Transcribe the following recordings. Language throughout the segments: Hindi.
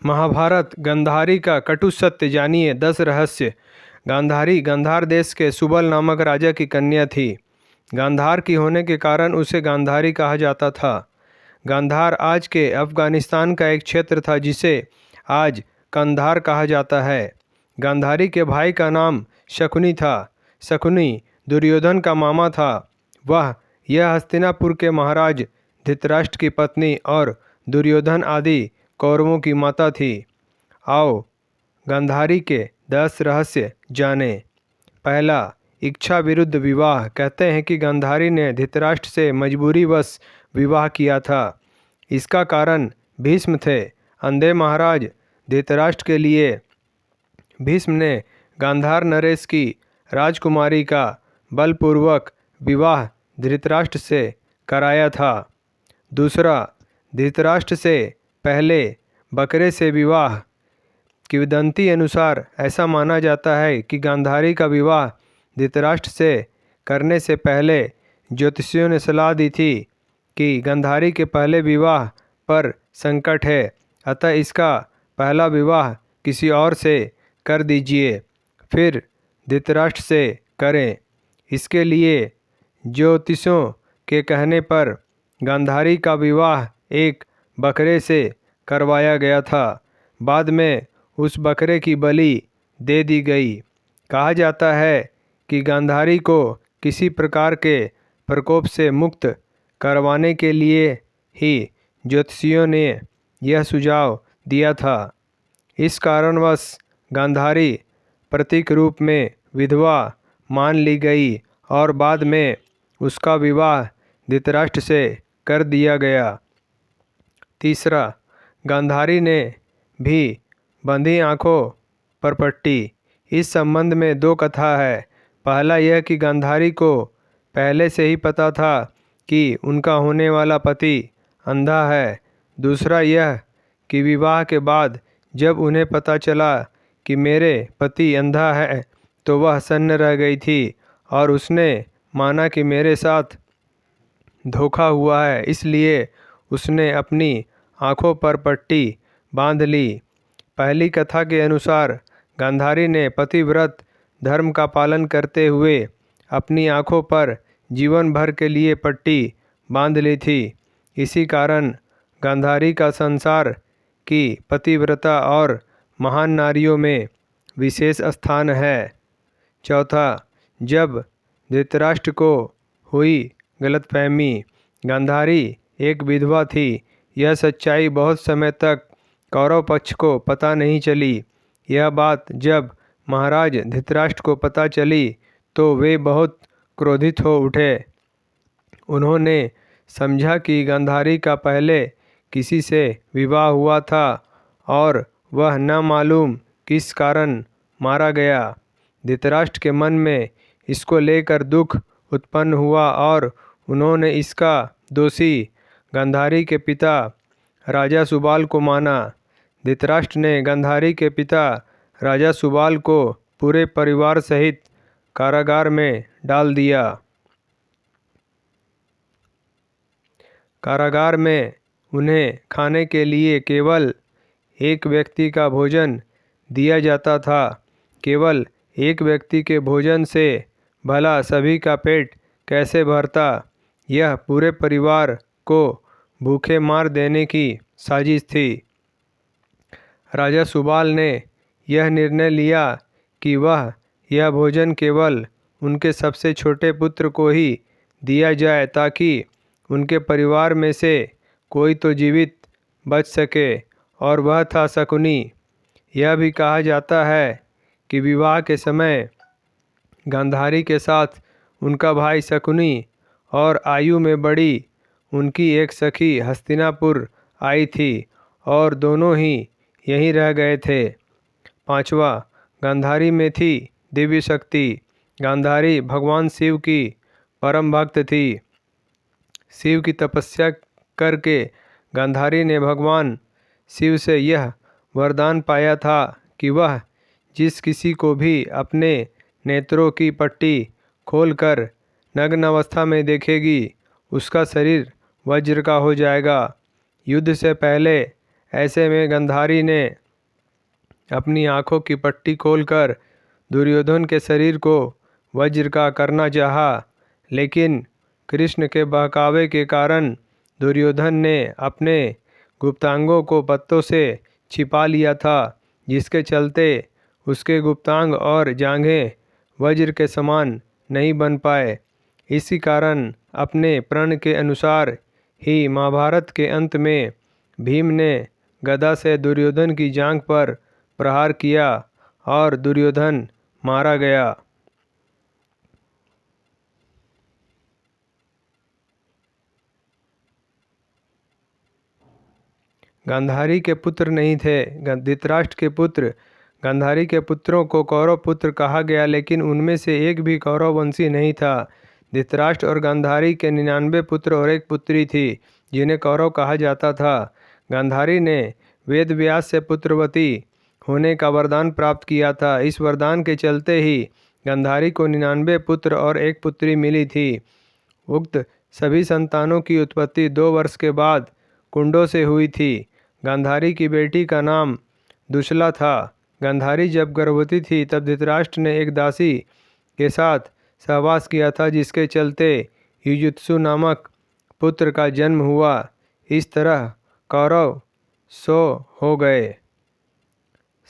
महाभारत गांधारी का कटु सत्य जानिए 10 रहस्य। गांधारी गांधार देश के सुबल नामक राजा की कन्या थी। गांधार की होने के कारण उसे गांधारी कहा जाता था। गांधार आज के अफगानिस्तान का एक क्षेत्र था जिसे आज कंधार कहा जाता है। गांधारी के भाई का नाम शकुनी था। शकुनी दुर्योधन का मामा था। यह हस्तिनापुर के महाराज धृतराष्ट्र की पत्नी और दुर्योधन आदि कौरवों की माता थी। आओ गांधारी के 10 रहस्य जाने। पहला, इच्छा विरुद्ध विवाह। कहते हैं कि गांधारी ने धृतराष्ट्र से मजबूरीवश विवाह किया था। इसका कारण भीष्म थे। अंधे महाराज धृतराष्ट्र के लिए भीष्म ने गांधार नरेश की राजकुमारी का बलपूर्वक विवाह धृतराष्ट्र से कराया था। दूसरा, धृतराष्ट्र से पहले बकरे से विवाह। किंवदंती अनुसार ऐसा माना जाता है कि गांधारी का विवाह धृतराष्ट्र से करने से पहले ज्योतिषियों ने सलाह दी थी कि गांधारी के पहले विवाह पर संकट है, अतः इसका पहला विवाह किसी और से कर दीजिए, फिर धृतराष्ट्र से करें। इसके लिए ज्योतिषियों के कहने पर गांधारी का विवाह एक बकरे से करवाया गया था। बाद में उस बकरे की बलि दे दी गई। कहा जाता है कि गांधारी को किसी प्रकार के प्रकोप से मुक्त करवाने के लिए ही ज्योतिषियों ने यह सुझाव दिया था। इस कारणवश गांधारी प्रतीक रूप में विधवा मान ली गई और बाद में उसका विवाह धृतराष्ट्र से कर दिया गया। तीसरा, गांधारी ने भी बंधी आँखों पर पट्टी। इस संबंध में 2 कथा है। पहला यह कि गांधारी को पहले से ही पता था कि उनका होने वाला पति अंधा है। दूसरा यह कि विवाह के बाद जब उन्हें पता चला कि मेरे पति अंधा है तो वह सन्न रह गई थी और उसने माना कि मेरे साथ धोखा हुआ है, इसलिए उसने अपनी आँखों पर पट्टी बांध ली। पहली कथा के अनुसार गांधारी ने पतिव्रत धर्म का पालन करते हुए अपनी आँखों पर जीवन भर के लिए पट्टी बांध ली थी। इसी कारण गांधारी का संसार की पतिव्रता और महान नारियों में विशेष स्थान है। चौथा, जब धृतराष्ट्र को हुई गलतफहमी, गांधारी एक विधवा थी। यह सच्चाई बहुत समय तक कौरव पक्ष को पता नहीं चली। यह बात जब महाराज धृतराष्ट्र को पता चली तो वे बहुत क्रोधित हो उठे। उन्होंने समझा कि गांधारी का पहले किसी से विवाह हुआ था और वह न मालूम किस कारण मारा गया। धृतराष्ट्र के मन में इसको लेकर दुख उत्पन्न हुआ और उन्होंने इसका दोषी गांधारी के पिता राजा सुबाल को माना। धृतराष्ट्र ने गांधारी के पिता राजा सुबाल को पूरे परिवार सहित कारागार में डाल दिया। कारागार में उन्हें खाने के लिए केवल एक व्यक्ति का भोजन दिया जाता था। केवल एक व्यक्ति के भोजन से भला सभी का पेट कैसे भरता। यह पूरे परिवार को भूखे मार देने की साजिश थी। राजा सुबाल ने यह निर्णय लिया कि वह यह भोजन केवल उनके सबसे छोटे पुत्र को ही दिया जाए ताकि उनके परिवार में से कोई तो जीवित बच सके, और वह था शकुनी। यह भी कहा जाता है कि विवाह के समय गांधारी के साथ उनका भाई शकुनी और आयु में बड़ी उनकी एक सखी हस्तिनापुर आई थी और दोनों ही यहीं रह गए थे। पांचवा, गांधारी में थी दिव्य शक्ति। गांधारी भगवान शिव की परम भक्त थी। शिव की तपस्या करके गांधारी ने भगवान शिव से यह वरदान पाया था कि वह जिस किसी को भी अपने नेत्रों की पट्टी खोलकर नग्न अवस्था में देखेगी उसका शरीर वज्र का हो जाएगा। युद्ध से पहले ऐसे में गांधारी ने अपनी आँखों की पट्टी खोलकर दुर्योधन के शरीर को वज्र का करना चाहा, लेकिन कृष्ण के बहकावे के कारण दुर्योधन ने अपने गुप्तांगों को पत्तों से छिपा लिया था, जिसके चलते उसके गुप्तांग और जांघें वज्र के समान नहीं बन पाए। इसी कारण अपने प्रण के अनुसार ही महाभारत के अंत में भीम ने गदा से दुर्योधन की जांघ पर प्रहार किया और दुर्योधन मारा गया। गांधारी के पुत्र नहीं थे। धृतराष्ट्र के पुत्र गांधारी के पुत्रों को कौरव पुत्र कहा गया, लेकिन उनमें से एक भी कौरव वंशी नहीं था। धृतराष्ट्र और गांधारी के 99 पुत्र और एक पुत्री थी, जिन्हें कौरव कहा जाता था। गांधारी ने वेद व्यास से पुत्रवती होने का वरदान प्राप्त किया था। इस वरदान के चलते ही गांधारी को 99 पुत्र और एक पुत्री मिली थी। उक्त सभी संतानों की उत्पत्ति 2 वर्ष के बाद कुंडों से हुई थी। गांधारी की बेटी का नाम दुशला था। गांधारी जब गर्भवती थी तब धृतराष्ट्र ने एक दासी के साथ सहवास किया था, जिसके चलते युयुत्सु नामक पुत्र का जन्म हुआ। इस तरह कौरव 100 हो गए।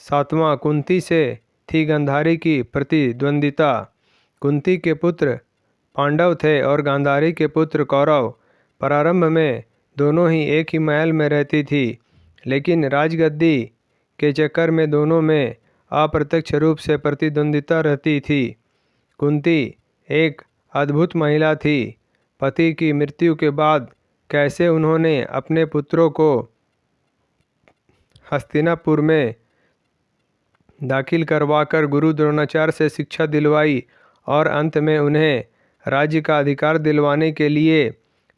7वां कुंती से थी गांधारी की प्रतिद्वंदिता। कुंती के पुत्र पांडव थे और गांधारी के पुत्र कौरव। प्रारंभ में दोनों ही एक ही महल में रहती थी, लेकिन राजगद्दी के चक्कर में दोनों में अप्रत्यक्ष रूप से प्रतिद्वंदिता रहती थी। कुंती एक अद्भुत महिला थी। पति की मृत्यु के बाद कैसे उन्होंने अपने पुत्रों को हस्तिनापुर में दाखिल करवाकर गुरु द्रोणाचार्य से शिक्षा दिलवाई और अंत में उन्हें राज्य का अधिकार दिलवाने के लिए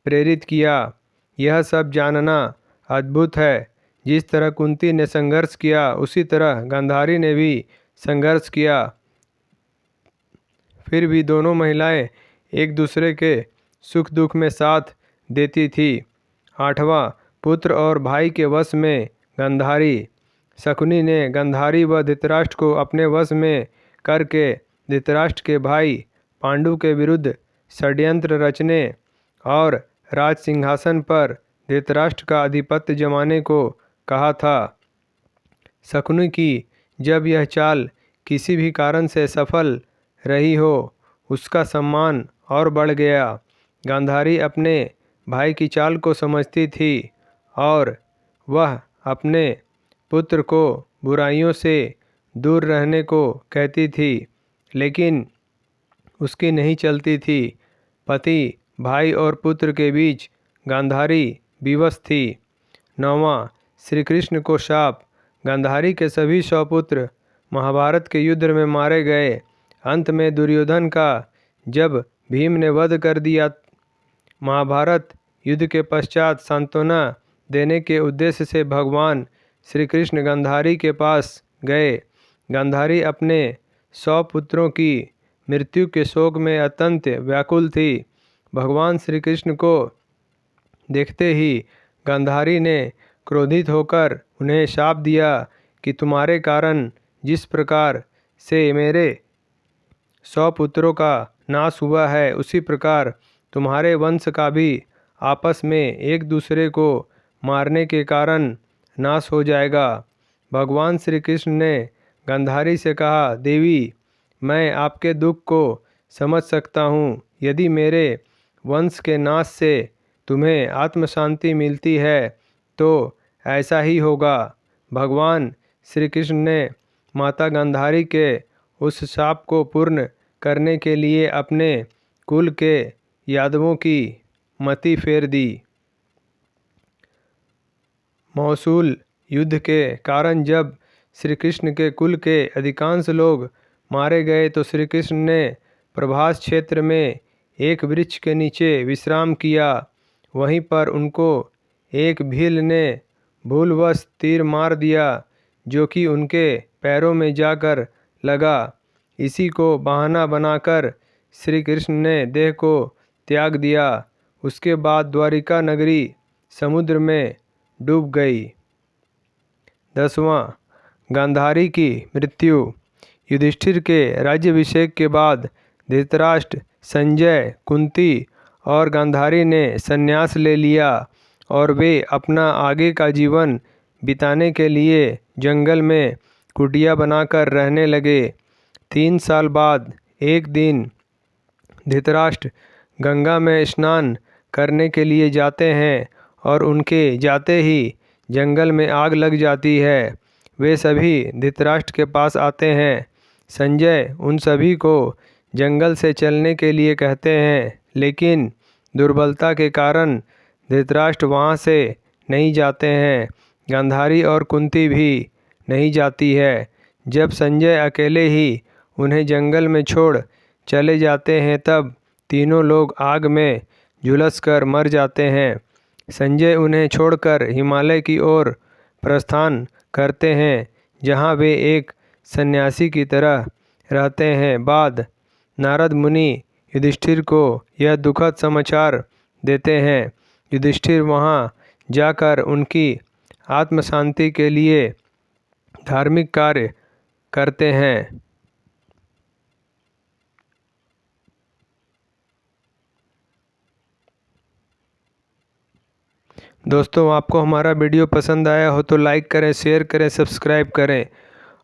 प्रेरित किया, यह सब जानना अद्भुत है। जिस तरह कुंती ने संघर्ष किया, उसी तरह गांधारी ने भी संघर्ष किया। फिर भी दोनों महिलाएं एक दूसरे के सुख दुख में साथ देती थी। 8वां पुत्र और भाई के वश में गांधारी। शकुनी ने गांधारी व धृतराष्ट्र को अपने वश में करके धृतराष्ट्र के भाई पांडु के विरुद्ध षड्यंत्र रचने और राज सिंहासन पर धृतराष्ट्र का आधिपत्य जमाने को कहा था। शकुनी की जब यह चाल किसी भी कारण से सफल रही हो, उसका सम्मान और बढ़ गया। गांधारी अपने भाई की चाल को समझती थी और वह अपने पुत्र को बुराइयों से दूर रहने को कहती थी, लेकिन उसकी नहीं चलती थी। पति, भाई और पुत्र के बीच गांधारी विवश थी। 9वां श्री कृष्ण को शाप। गांधारी के सभी 100 पुत्र महाभारत के युद्ध में मारे गए। अंत में दुर्योधन का जब भीम ने वध कर दिया, महाभारत युद्ध के पश्चात सांत्वना देने के उद्देश्य से भगवान श्री कृष्ण गांधारी के पास गए। गांधारी अपने 100 पुत्रों की मृत्यु के शोक में अत्यंत व्याकुल थी। भगवान श्री कृष्ण को देखते ही गांधारी ने क्रोधित होकर उन्हें शाप दिया कि तुम्हारे कारण जिस प्रकार से मेरे 100 पुत्रों का नाश हुआ है, उसी प्रकार तुम्हारे वंश का भी आपस में एक दूसरे को मारने के कारण नाश हो जाएगा। भगवान श्री कृष्ण ने गांधारी से कहा, देवी, मैं आपके दुख को समझ सकता हूँ। यदि मेरे वंश के नाश से तुम्हें आत्म शांति मिलती है तो ऐसा ही होगा। भगवान श्री कृष्ण ने माता गांधारी के उस शाप को पूर्ण करने के लिए अपने कुल के यादवों की मति फेर दी। मौसूल युद्ध के कारण जब श्री कृष्ण के कुल के अधिकांश लोग मारे गए तो श्री कृष्ण ने प्रभास क्षेत्र में एक वृक्ष के नीचे विश्राम किया। वहीं पर उनको एक भील ने भूलवश तीर मार दिया, जो कि उनके पैरों में जाकर लगा। इसी को बहाना बनाकर श्री कृष्ण ने देह को त्याग दिया। उसके बाद द्वारिका नगरी समुद्र में डूब गई। 10वां गांधारी की मृत्यु। युधिष्ठिर के राज्याभिषेक के बाद धृतराष्ट्र, संजय, कुंती और गांधारी ने संन्यास ले लिया और वे अपना आगे का जीवन बिताने के लिए जंगल में कुटिया बनाकर रहने लगे। 3 साल बाद एक दिन धृतराष्ट्र गंगा में स्नान करने के लिए जाते हैं और उनके जाते ही जंगल में आग लग जाती है। वे सभी धृतराष्ट्र के पास आते हैं। संजय उन सभी को जंगल से चलने के लिए कहते हैं, लेकिन दुर्बलता के कारण धृतराष्ट्र वहाँ से नहीं जाते हैं। गांधारी और कुंती भी नहीं जाती है। जब संजय अकेले ही उन्हें जंगल में छोड़ चले जाते हैं तब तीनों लोग आग में झुलस कर मर जाते हैं। संजय उन्हें छोड़कर हिमालय की ओर प्रस्थान करते हैं, जहाँ वे एक सन्यासी की तरह रहते हैं। बाद नारद मुनि युधिष्ठिर को यह दुखद समाचार देते हैं। युधिष्ठिर वहाँ जाकर उनकी आत्म शांति के लिए धार्मिक कार्य करते हैं। दोस्तों, आपको हमारा वीडियो पसंद आया हो तो लाइक करें, शेयर करें, सब्सक्राइब करें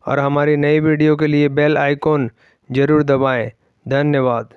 और हमारी नई वीडियो के लिए बेल आइकॉन ज़रूर दबाएं। धन्यवाद।